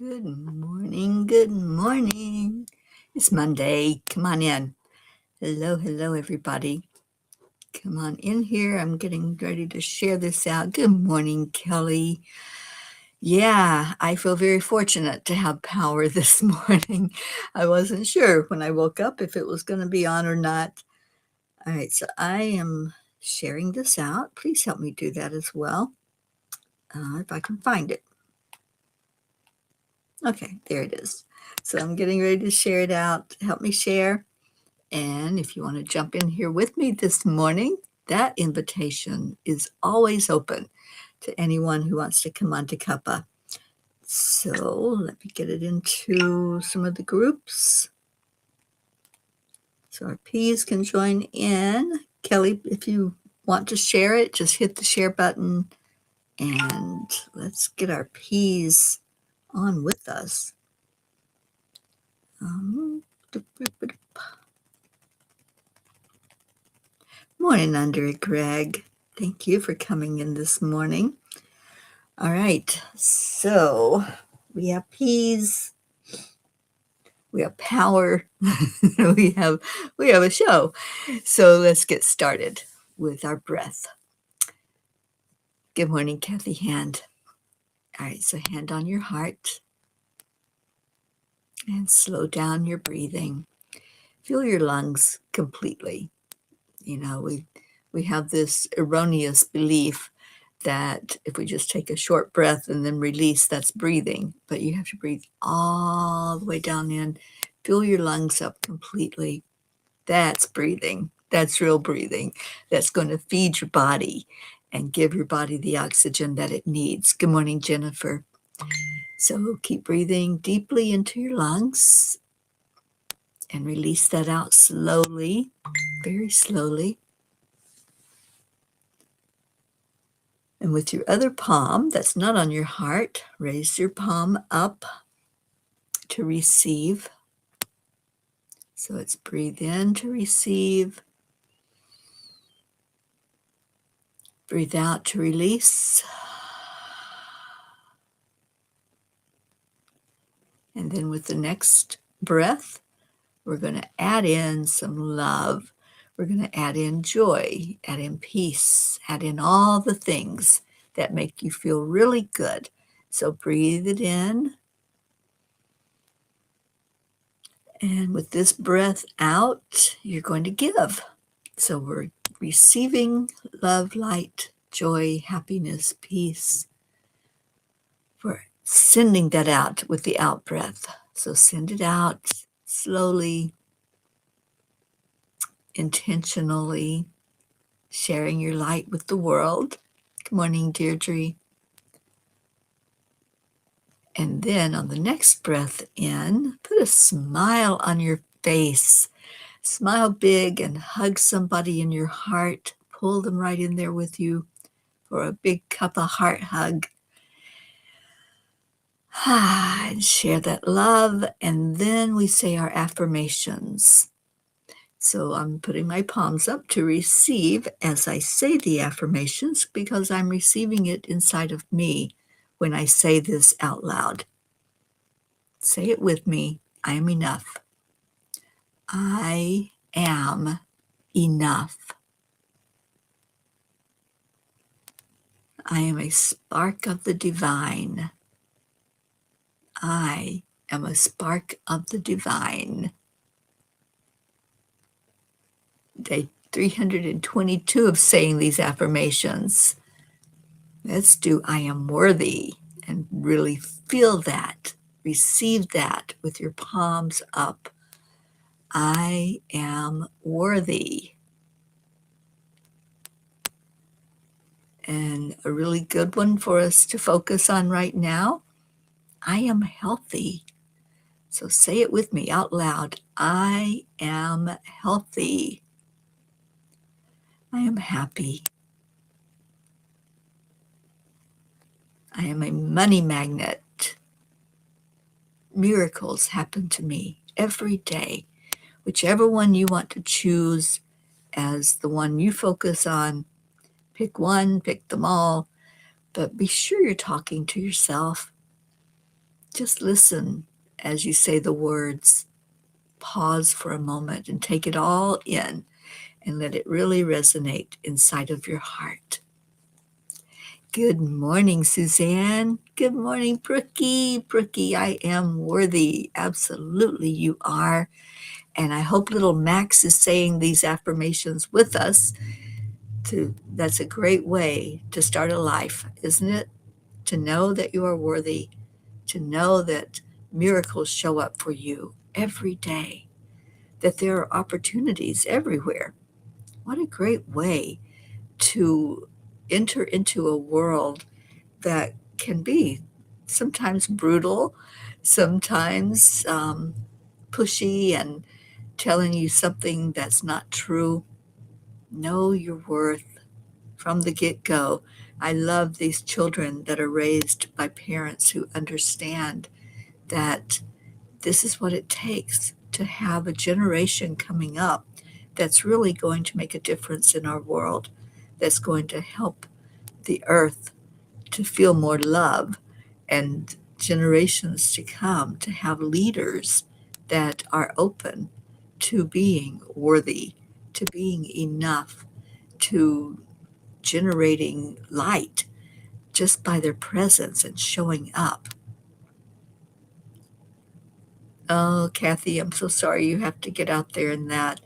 Good morning, good morning. It's Monday. Come on in. Hello, everybody. Come on in here. I'm getting ready to share this out. Good morning, Kelly. Yeah, I feel very fortunate to have power this morning. I wasn't sure when I woke up if it was going to be on or not. All right, so I am sharing this out. Please help me do that as well, if I can find it. Okay, there it is. So I'm getting ready to share it out. Help me share. And if you want to jump in here with me this morning, that invitation is always open to anyone who wants to come on to Cuppa. So let me get it into some of the groups. So our P's can join in. Kelly, if you want to share it, just hit the share button and let's get our P's on with us. Morning, Andre Greg. Thank you for coming in this morning. All right, so we have peas, we have power, we have a show. So let's get started with our breath. Good morning, Kathy Hand. All right, so hand on your heart and slow down your breathing. Feel your lungs completely. You know, we have this erroneous belief that if we just take a short breath and then release, that's breathing. But you have to breathe all the way down in, fill your lungs up completely. That's breathing. That's real breathing. That's going to feed your body and give your body the oxygen that it needs. Good morning, Jennifer. So keep breathing deeply into your lungs and release that out slowly, very slowly. And with your other palm that's not on your heart, raise your palm up to receive. So it's breathe in to receive. Breathe out to release. And then with the next breath, we're going to add in some love. We're going to add in joy, add in peace, add in all the things that make you feel really good. So breathe it in. And with this breath out, you're going to give. So we're receiving love, light, joy, happiness, peace. We're sending that out with the out breath. So send it out slowly, intentionally, sharing your light with the world. Good morning, Deirdre. And then on the next breath in, put a smile on your face. Smile big and hug somebody in your heart. Pull them right in there with you for a big Cuppa heart hug. And share that love. And then we say our affirmations. So I'm putting my palms up to receive as I say the affirmations because I'm receiving it inside of me when I say this out loud. Say it with me. I am enough. I am enough. I am a spark of the divine. I am a spark of the divine. Day 322 of saying these affirmations. Let's do I am worthy and really feel that. Receive that with your palms up. I am worthy. And a really good one for us to focus on right now. I am healthy. So say it with me out loud. I am healthy. I am happy. I am a money magnet. Miracles happen to me every day. Whichever one you want to choose as the one you focus on, pick one, pick them all, but be sure you're talking to yourself. Just listen as you say the words. Pause for a moment and take it all in and let it really resonate inside of your heart. Good morning, Suzanne. Good morning, Brookie. Brookie, I am worthy. Absolutely, you are. And I hope little Max is saying these affirmations with us. That's a great way to start a life, isn't it? To know that you are worthy, to know that miracles show up for you every day, that there are opportunities everywhere. What a great way to enter into a world that can be sometimes brutal, sometimes pushy and telling you something that's not true. Know your worth from the get go. I love these children that are raised by parents who understand that this is what it takes to have a generation coming up that's really going to make a difference in our world, that's going to help the earth to feel more love, and generations to come to have leaders that are open to being worthy, to being enough, to generating light just by their presence and showing up. Oh, Kathy, I'm so sorry you have to get out there in that.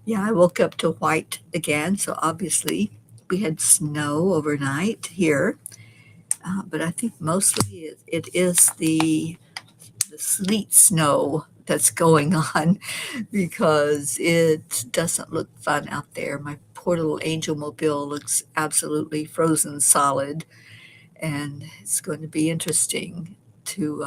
Yeah, I woke up to white again, so obviously we had snow overnight here, but I think mostly it is the sleet snow that's going on because it doesn't look fun out there. My poor little angel mobile looks absolutely frozen solid, and it's going to be interesting to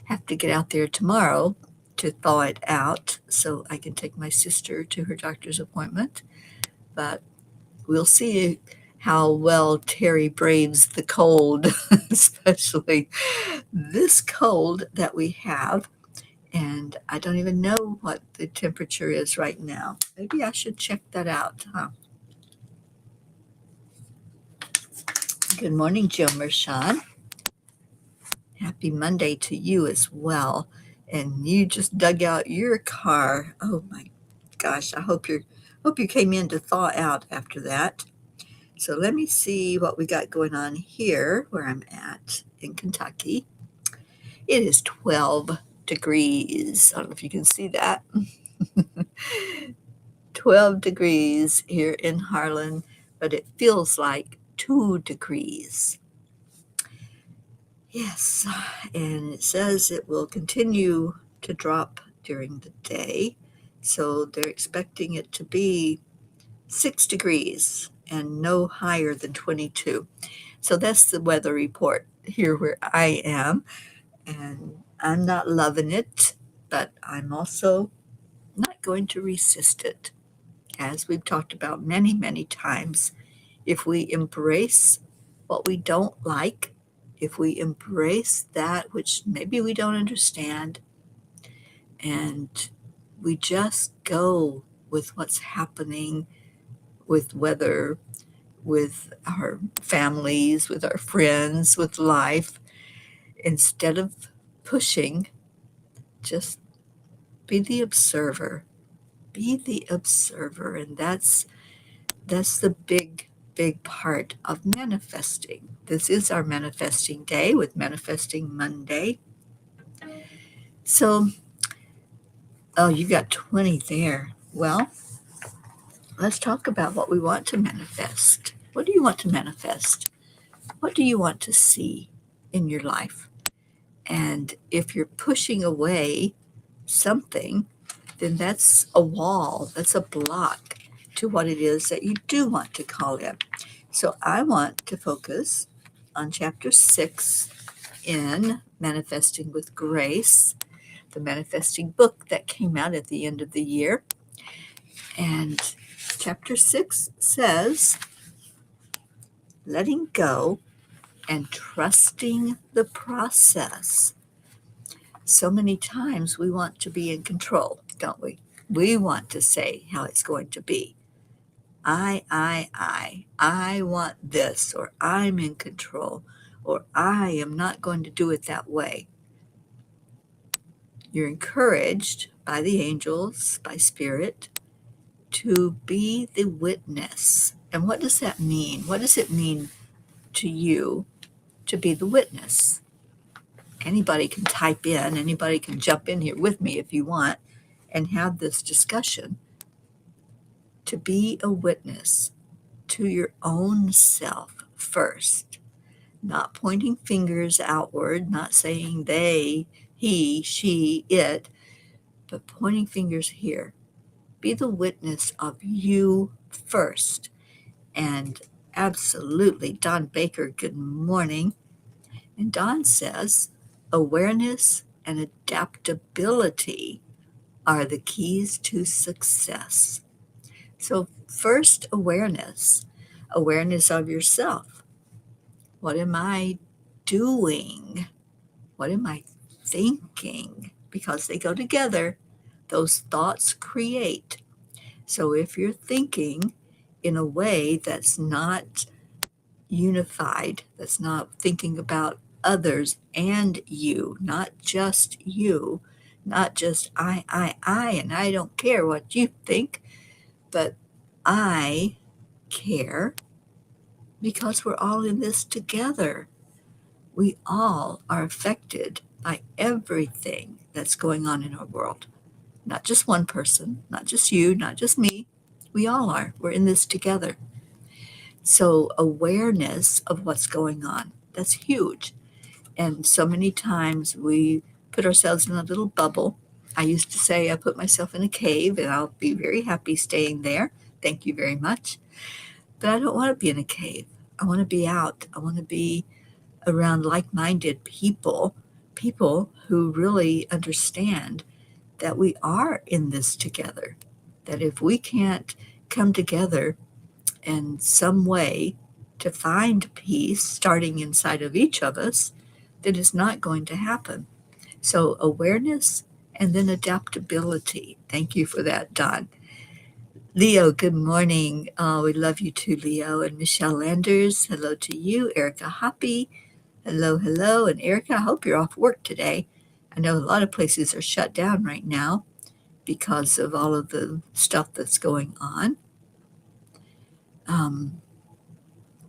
have to get out there tomorrow to thaw it out so I can take my sister to her doctor's appointment. But we'll see how well Teri braves the cold, especially this cold that we have. And I don't even know what the temperature is right now. Maybe I should check that out, huh? Good morning, Jill Mershon. Happy Monday to you as well. And you just dug out your car. Oh my gosh, I hope you came in to thaw out after that. So let me see what we got going on here where I'm at in Kentucky. It is 12 degrees. I don't know if you can see that. 12 degrees here in Harlan, but it feels like 2 degrees. Yes, and it says it will continue to drop during the day. So they're expecting it to be 6 degrees and no higher than 22. So that's the weather report here where I am. And I'm not loving it, but I'm also not going to resist it. As we've talked about many, many times, if we embrace what we don't like, if we embrace that which maybe we don't understand, and we just go with what's happening with weather, with our families, with our friends, with life, instead of pushing, just be the observer. Be the observer. And that's the big part of manifesting. This is our manifesting day with Manifesting Monday. So, oh, you got 20 there. Well, let's talk about what we want to manifest. What do you want to manifest? What do you want to see in your life? And if you're pushing away something, then that's a wall, that's a block to what it is that you do want to call in. So I want to focus on chapter 6 in Manifesting with Grace, the manifesting book that came out at the end of the year. And chapter 6 says, letting go and trusting the process. So many times we want to be in control, don't we? We want to say how it's going to be. I want this, or I'm in control, or I am not going to do it that way. You're encouraged by the angels, by spirit, to be the witness. And what does that mean? What does it mean to you to be the witness? Anybody can type in, anybody can jump in here with me if you want and have this discussion. To be a witness to your own self first, not pointing fingers outward, not saying they, he, she, it, but pointing fingers here. Be the witness of you first. And absolutely, Don Baker, good morning. And Don says, awareness and adaptability are the keys to success. So, first, awareness of yourself. What am I doing? What am I thinking? Because they go together. Those thoughts create. So, if you're thinking in a way that's not unified, that's not thinking about others and you, not just you, not just I, and I don't care what you think, but I care because we're all in this together. We all are affected by everything that's going on in our world. Not just one person, not just you, not just me. We all are. We're in this together. So awareness of what's going on, that's huge. And so many times we put ourselves in a little bubble. I used to say I put myself in a cave and I'll be very happy staying there. Thank you very much. But I don't want to be in a cave. I want to be out. I want to be around like-minded people, people who really understand that we are in this together. That if we can't come together in some way to find peace starting inside of each of us, then it's not going to happen. So awareness and then adaptability. Thank you for that, Don. Leo, good morning. We love you too, Leo. And Michelle Landers, hello to you. Erica Hoppy, hello, hello. And Erica, I hope you're off work today. I know a lot of places are shut down right now because of all of the stuff that's going on.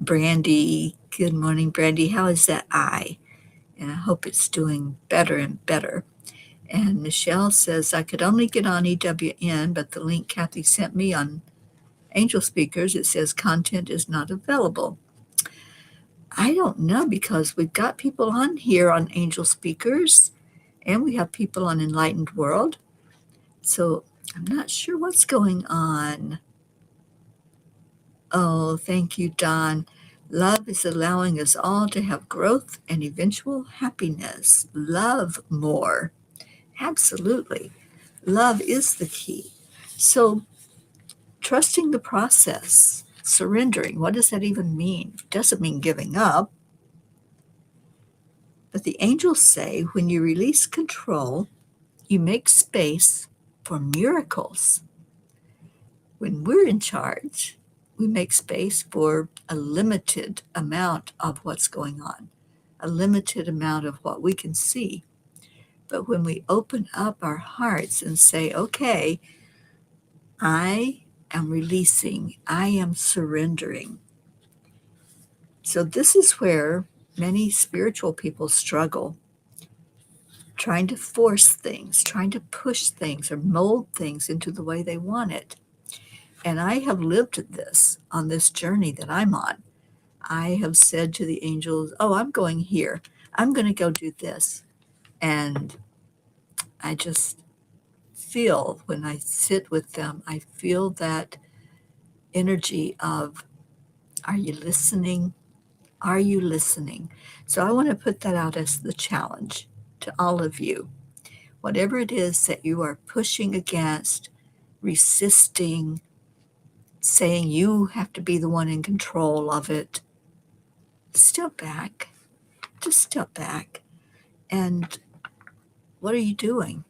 Brandy, good morning, Brandy. How is that eye? And I hope it's doing better and better. And Michelle says, I could only get on EWN, but the link Kathy sent me on Angel Speakers, it says content is not available. I don't know, because we've got people on here on Angel Speakers and we have people on Enlightened World. So I'm not sure what's going on. Oh, thank you, Don. Love is allowing us all to have growth and eventual happiness. Love more. Absolutely. Love is the key. So, trusting the process, surrendering, what does that even mean? It doesn't mean giving up. But the angels say when you release control, you make space for miracles. When we're in charge, we make space for a limited amount of what's going on, a limited amount of what we can see. But when we open up our hearts and say, okay, I am releasing, I am surrendering. So this is where many spiritual people struggle, trying to force things, trying to push things or mold things into the way they want it. And I have lived this on this journey that I'm on. I have said to the angels, oh, I'm going here. I'm going to go do this. And I just feel, when I sit with them, I feel that energy of, are you listening? Are you listening? So I want to put that out as the challenge to all of you. Whatever it is that you are pushing against, resisting, saying you have to be the one in control of it, step back. Just step back. And what are you doing?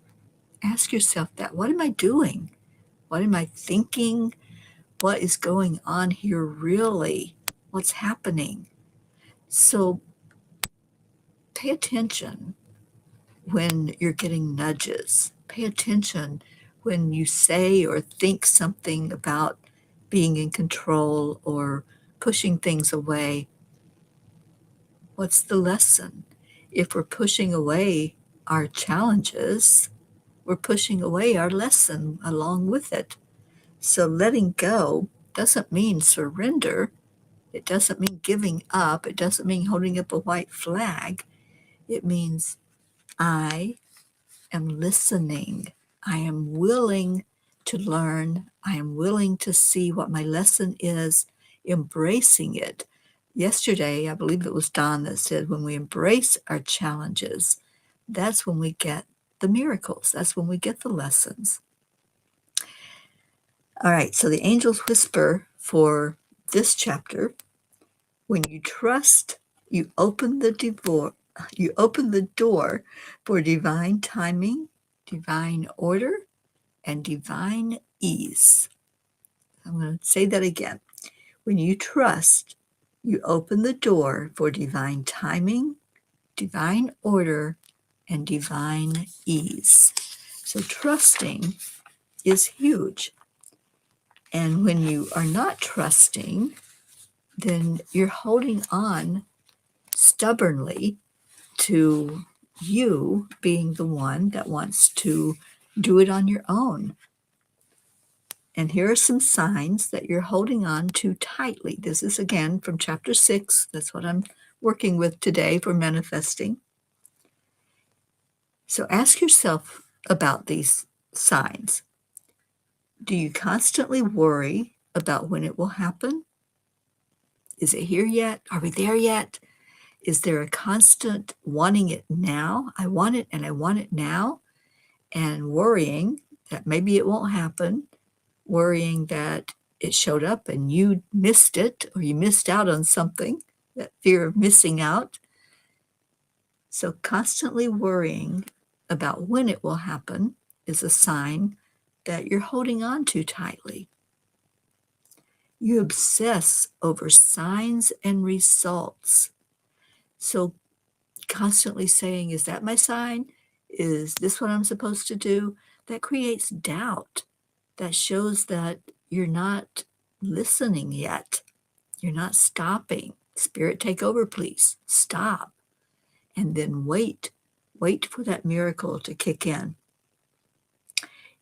Ask yourself that. What am I doing? What am I thinking? What is going on here really? What's happening? So pay attention when you're getting nudges. Pay attention when you say or think something about being in control or pushing things away. What's the lesson? If we're pushing away our challenges, we're pushing away our lesson along with it. So letting go doesn't mean surrender. It doesn't mean giving up. It doesn't mean holding up a white flag. It means I am listening. I am willing to learn. I am willing to see what my lesson is, embracing it. Yesterday, I believe it was Don that said, when we embrace our challenges, that's when we get the miracles. That's when we get the lessons. All right, so the angel's whisper for this chapter: when you trust, you open the door for divine timing, divine order, and divine ease. I'm going to say that again. When you trust, you open the door for divine timing, divine order, and divine ease. So trusting is huge. And when you are not trusting, then you're holding on stubbornly to you being the one that wants to do it on your own. And here are some signs that you're holding on too tightly. This is again from chapter 6. That's what I'm working with today for manifesting. So ask yourself about these signs. Do you constantly worry about when it will happen? Is it here yet? Are we there yet? Is there a constant wanting it now? I want it and I want it now. And worrying that maybe it won't happen, worrying that it showed up and you missed it or you missed out on something, that fear of missing out. So constantly worrying about when it will happen is a sign that you're holding on too tightly. You obsess over signs and results. So constantly saying, is that my sign? Is this what I'm supposed to do? That creates doubt. That shows that you're not listening yet. You're not stopping. Spirit, take over, please. Stop. And then wait. Wait for that miracle to kick in.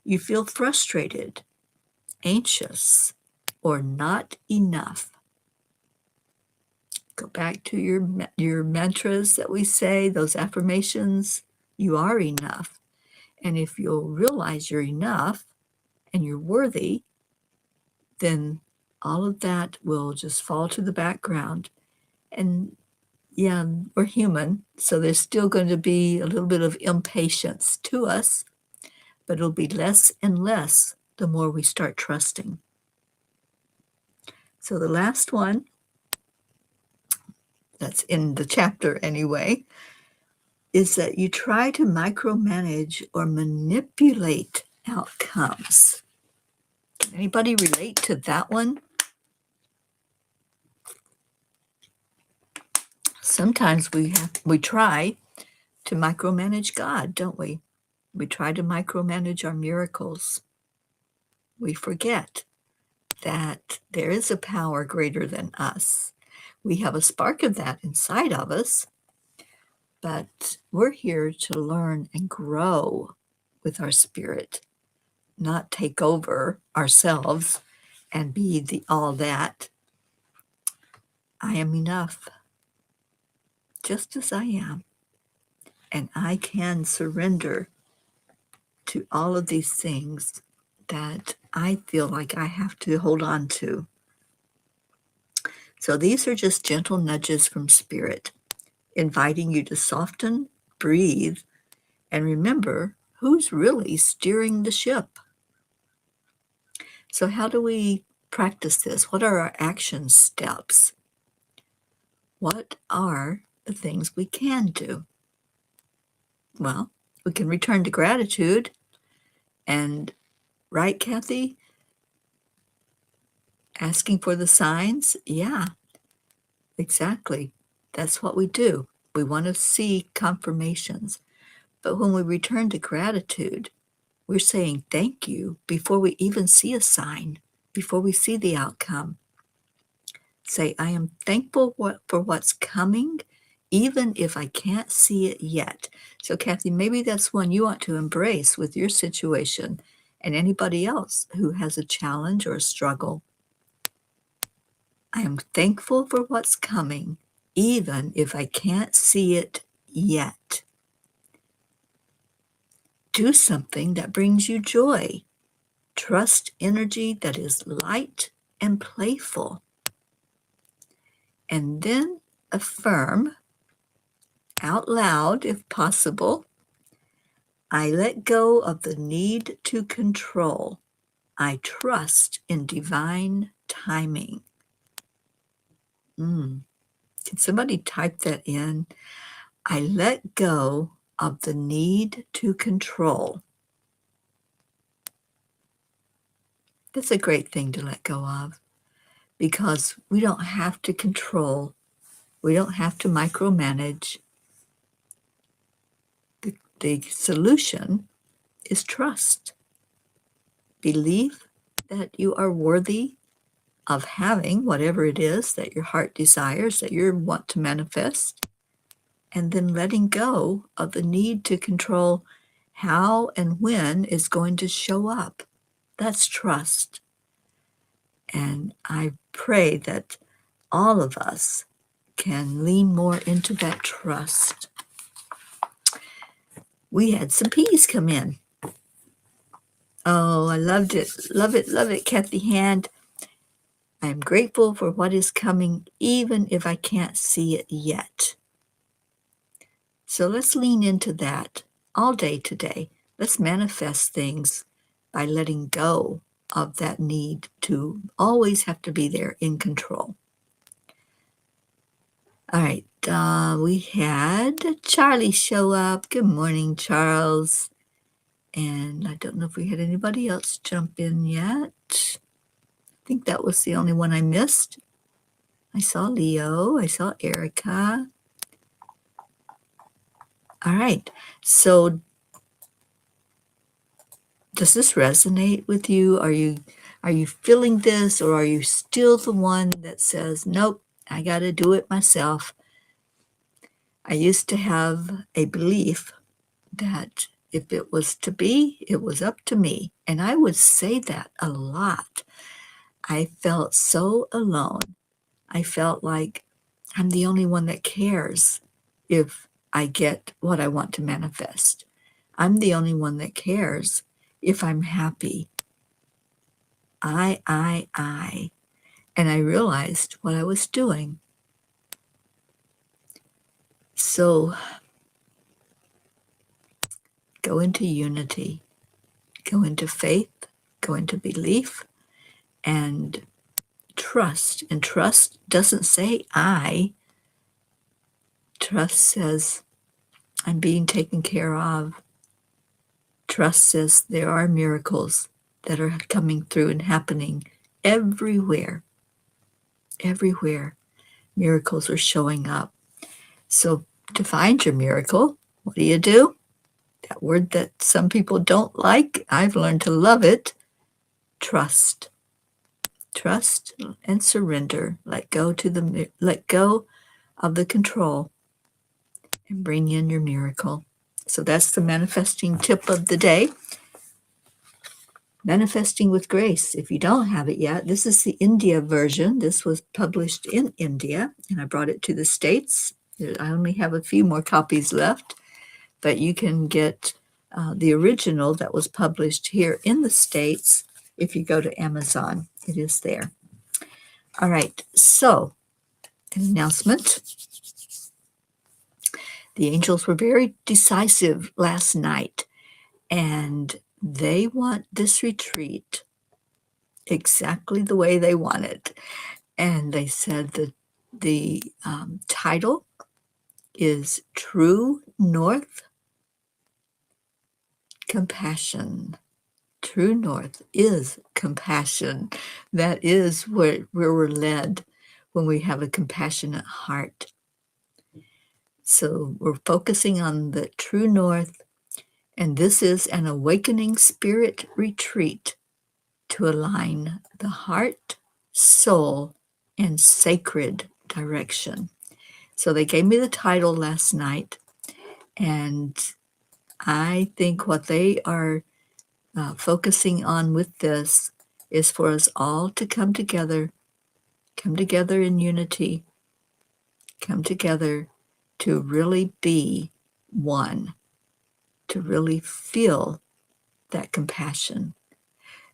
You feel frustrated, anxious, or not enough. Go back to your mantras that we say, those affirmations. You are enough. And if you'll realize you're enough and you're worthy, then all of that will just fall to the background. And yeah, we're human, so there's still going to be a little bit of impatience to us, but it'll be less and less the more we start trusting. So the last one, that's in the chapter anyway, is that you try to micromanage or manipulate outcomes. Can anybody relate to that one? Sometimes we try to micromanage God, don't we? We try to micromanage our miracles. We forget that there is a power greater than us. We have a spark of that inside of us, but we're here to learn and grow with our spirit, not take over ourselves and be the all that. I am enough, just as I am, and I can surrender to all of these things that I feel like I have to hold on to. So these are just gentle nudges from Spirit, inviting you to soften, breathe, and remember who's really steering the ship. So how do we practice this? What are our action steps? What are the things we can do? Well, we can return to gratitude. And right, Kathy? Asking for the signs? Yeah, exactly. That's what we do. We want to see confirmations. But when we return to gratitude, we're saying thank you before we even see a sign, before we see the outcome. Say, I am thankful for what's coming, even if I can't see it yet. So, Kathy, maybe that's one you want to embrace with your situation and anybody else who has a challenge or a struggle. I am thankful for what's coming, even if I can't see it yet. Do something that brings you joy. Trust energy that is light and playful. And then affirm out loud, if possible, I let go of the need to control. I trust in divine timing. Can somebody type that in? I let go of the need to control. That's a great thing to let go of, because we don't have to control. We don't have to micromanage. The solution is trust. Believe that you are worthy of having whatever it is that your heart desires, that you want to manifest, and then letting go of the need to control how and when it's going to show up. That's trust. And I pray that all of us can lean more into that trust. We had some peas come in. Oh, I loved it. Love it, love it, Kathy Hand. I am grateful for what is coming, even if I can't see it yet. So let's lean into that all day today. Let's manifest things by letting go of that need to always have to be there in control. All right, we had Charlie show up. Good morning, Charles. And I don't know if we had anybody else jump in yet. I think that was the only one I missed. I saw Leo. I saw Erica. All right. So does this resonate with you? Are you feeling this, or are you still the one that says, nope, I got to do it myself? I used to have a belief that if it was to be, it was up to me. And I would say that a lot. I felt so alone. I felt like I'm the only one that cares if I get what I want to manifest. I'm the only one that cares if I'm happy. I. And I realized what I was doing. So go into unity, go into faith, go into belief, and trust. And trust doesn't say I. Trust says I'm being taken care of. Trust says there are miracles that are coming through and happening everywhere. Everywhere. Miracles are showing up. So to find your miracle, what do? That word that some people don't like, I've learned to love it. Trust. Trust and surrender. Let go of the control and bring in your miracle. So that's the manifesting tip of the day. Manifesting with Grace. If you don't have it yet, this is the India version. This was published in India, and I brought it to the States. I only have a few more copies left, but you can get the original that was published here in the States if you go to Amazon. It is there. All right, so an announcement. The angels were very decisive last night, and they want this retreat exactly the way they want it. And they said that the title is True North Compassion. True North is compassion. That is where we're led when we have a compassionate heart. So we're focusing on the true north, and this is an awakening spirit retreat to align the heart, soul, and sacred direction. So they gave me the title last night, and I think what they are focusing on with this is for us all to come together in unity, come together to really be one, to really feel that compassion.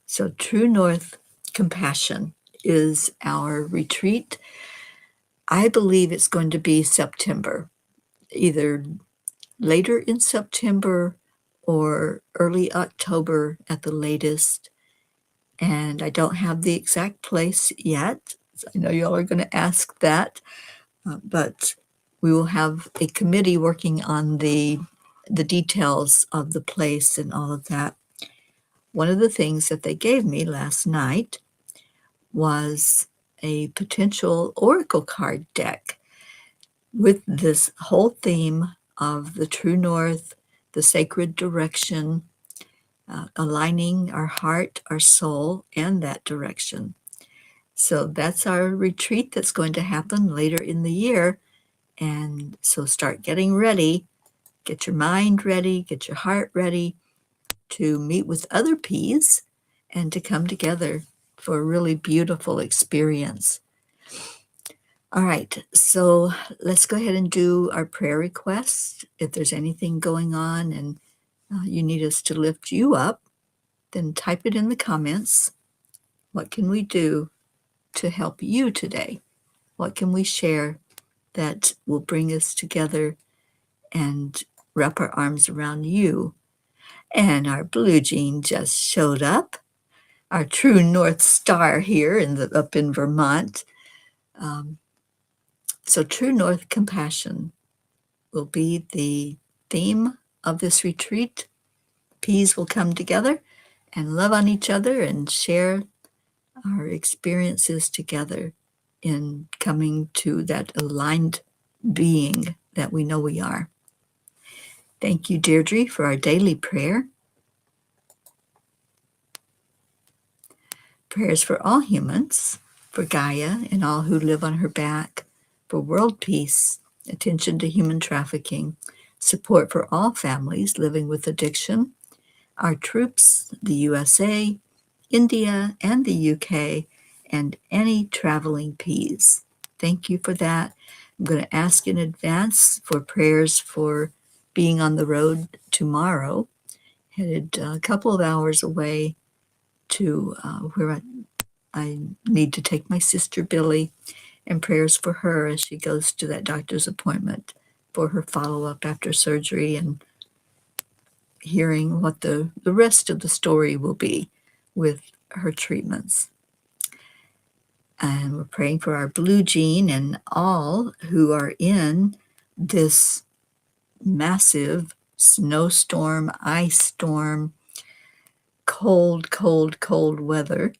So, True North Compassion is our retreat. I believe it's going to be September, either later in September or early October at the latest. And I don't have the exact place yet. I know y'all are going to ask that, but we will have a committee working on the details of the place and all of that. One of the things that they gave me last night was a potential oracle card deck with this whole theme of the true north, the sacred direction, aligning our heart, our soul, and that direction. So that's our retreat that's going to happen later in the year. And so start getting ready, get your mind ready, get your heart ready to meet with other P's and to come together for a really beautiful experience. All right, so let's go ahead and do our prayer requests. If there's anything going on and you need us to lift you up, then type it in the comments. What can we do to help you today? What can we share that will bring us together and wrap our arms around you? And our blue jean just showed up, our true North Star here up in Vermont. So True North Compassion will be the theme of this retreat. P's will come together and love on each other and share our experiences together in coming to that aligned being that we know we are. Thank you, Deirdre, for our daily prayer. Prayers for all humans, for Gaia and all who live on her back, for world peace, attention to human trafficking, support for all families living with addiction, our troops, the USA, India, and the UK, and any traveling Ps. Thank you for that. I'm going to ask in advance for prayers for being on the road tomorrow, headed a couple of hours away to where I need to take my sister Billy, and prayers for her as she goes to that doctor's appointment for her follow-up after surgery and hearing what the rest of the story will be with her treatments. And we're praying for our blue jean and all who are in this massive snowstorm, ice storm, cold, cold, cold weather.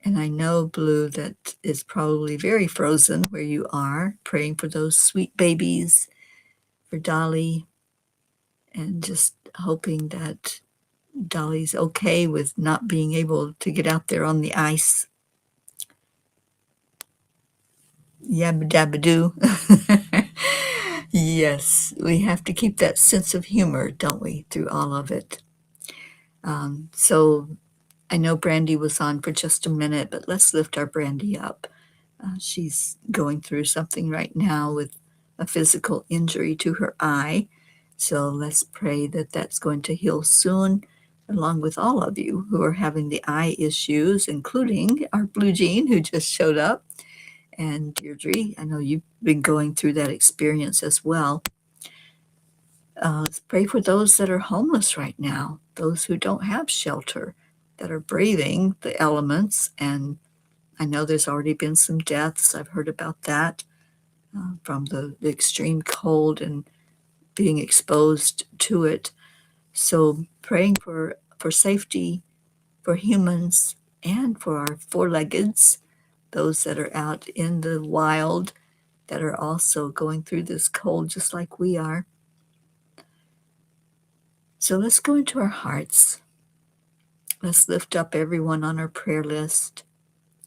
And I know, Blue, that it's probably very frozen where you are, praying for those sweet babies, for Dolly, and just hoping that Dolly's okay with not being able to get out there on the ice. Yabba dabba doo. Yes, we have to keep that sense of humor, don't we, through all of it. So I know Brandy was on for just a minute, but let's lift our Brandy up. She's going through something right now with a physical injury to her eye. So let's pray that that's going to heal soon, along with all of you who are having the eye issues, including our Blue Jean who just showed up. And Deirdre, I know you've been going through that experience as well. Let's pray for those that are homeless right now, those who don't have shelter, that are braving the elements. And I know there's already been some deaths. I've heard about that from the extreme cold and being exposed to it. So praying for safety for humans and for our four-leggeds, those that are out in the wild that are also going through this cold just like we are. So let's go into our hearts. Let's lift up everyone on our prayer list,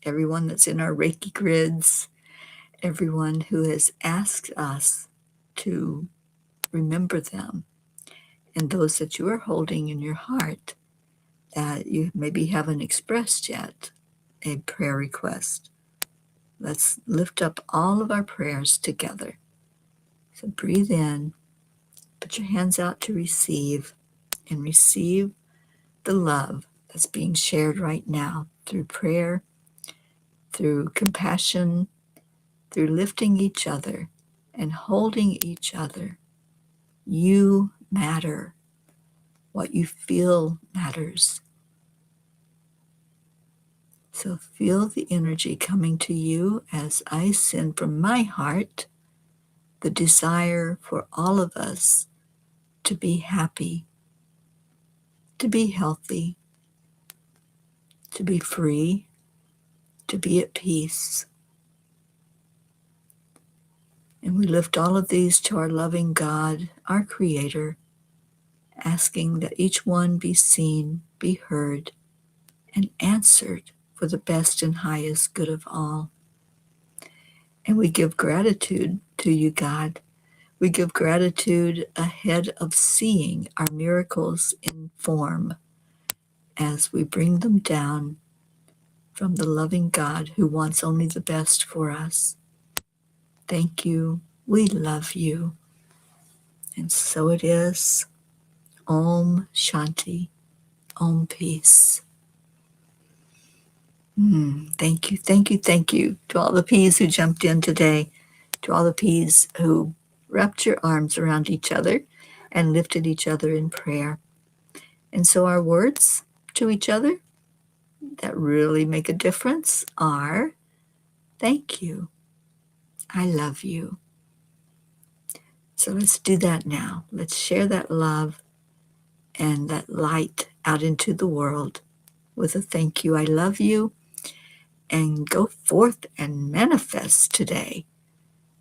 everyone that's in our Reiki grids, everyone who has asked us to remember them, and those that you are holding in your heart that you maybe haven't expressed yet a prayer request. Let's lift up all of our prayers together. So breathe in, put your hands out to receive, and receive the love that's being shared right now through prayer, through compassion, through lifting each other and holding each other. You matter. What you feel matters. So feel the energy coming to you as I send from my heart the desire for all of us to be happy, to be healthy, to be free, to be at peace. And we lift all of these to our loving God, our Creator, asking that each one be seen, be heard, and answered for the best and highest good of all. And we give gratitude to you, God. We give gratitude ahead of seeing our miracles in form as we bring them down from the loving God who wants only the best for us. Thank you. We love you. And so it is. Om Shanti. Om Peace. Thank you, thank you, thank you to all the P's who jumped in today, to all the P's who wrapped your arms around each other and lifted each other in prayer. And so our words to each other that really make a difference are, thank you, I love you. So let's do that now. Let's share that love and that light out into the world with a thank you, I love you, and go forth and manifest today.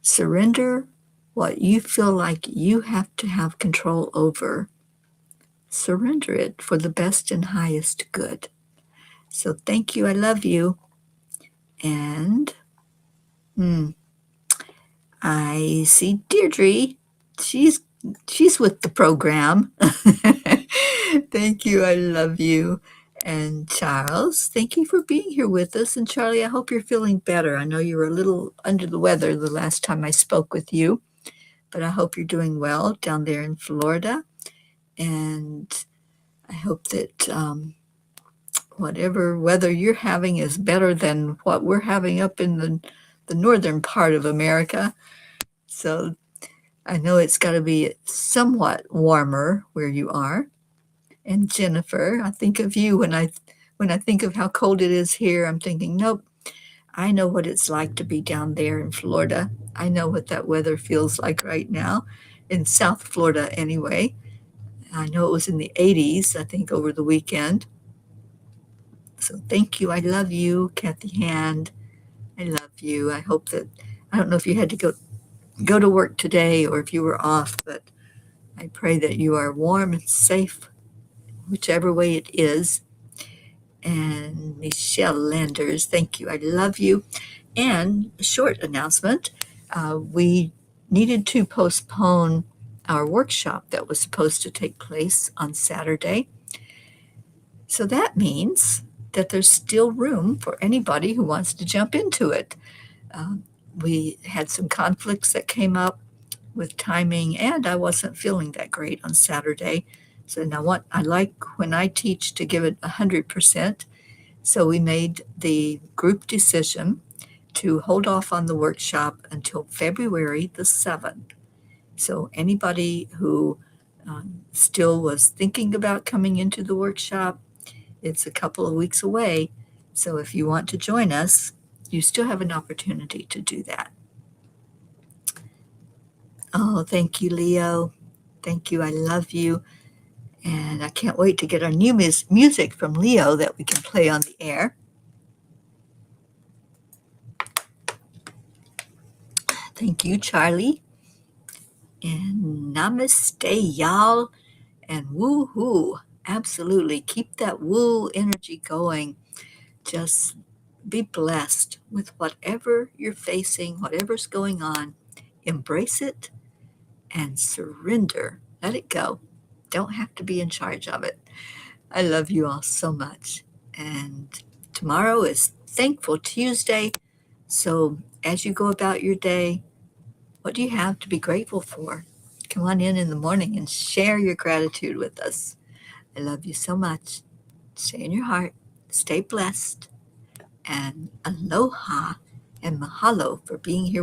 Surrender what you feel like you have to have control over. Surrender it for the best and highest good. So thank you, I love you. And I see Deirdre. She's with the program. Thank you, I love you. And Charles, thank you for being here with us. And Charlie, I hope you're feeling better. I know you were a little under the weather the last time I spoke with you, but I hope you're doing well down there in Florida. And I hope that whatever weather you're having is better than what we're having up in the northern part of America. So I know it's got to be somewhat warmer where you are. And Jennifer, I think of you when I think of how cold it is here. I'm thinking, nope, I know what it's like to be down there in Florida. I know what that weather feels like right now in South Florida anyway. I know it was in the 80s, I think, over the weekend. So thank you. I love you, Kathy Hand. I love you. I hope that, I don't know if you had to go to work today or if you were off, but I pray that you are warm and safe, whichever way it is. And Michelle Landers, thank you. I love you. And a short announcement, we needed to postpone our workshop that was supposed to take place on Saturday. So that means that there's still room for anybody who wants to jump into it. We had some conflicts that came up with timing, and I wasn't feeling that great on Saturday. So now I like when I teach to give it 100%. So we made the group decision to hold off on the workshop until February the 7th. So anybody who still was thinking about coming into the workshop, it's a couple of weeks away. So if you want to join us, you still have an opportunity to do that. Oh, thank you, Leo. Thank you. I love you. And I can't wait to get our new music from Leo that we can play on the air. Thank you, Charlie. And namaste, y'all. And woo-hoo. Absolutely. Keep that woo energy going. Just be blessed with whatever you're facing, whatever's going on. Embrace it and surrender. Let it go. Don't have to be in charge of it. I love you all so much. And tomorrow is Thankful Tuesday. So as you go about your day, what do you have to be grateful for? Come on in the morning and share your gratitude with us. I love you so much. Stay in your heart. Stay blessed. And aloha and mahalo for being here with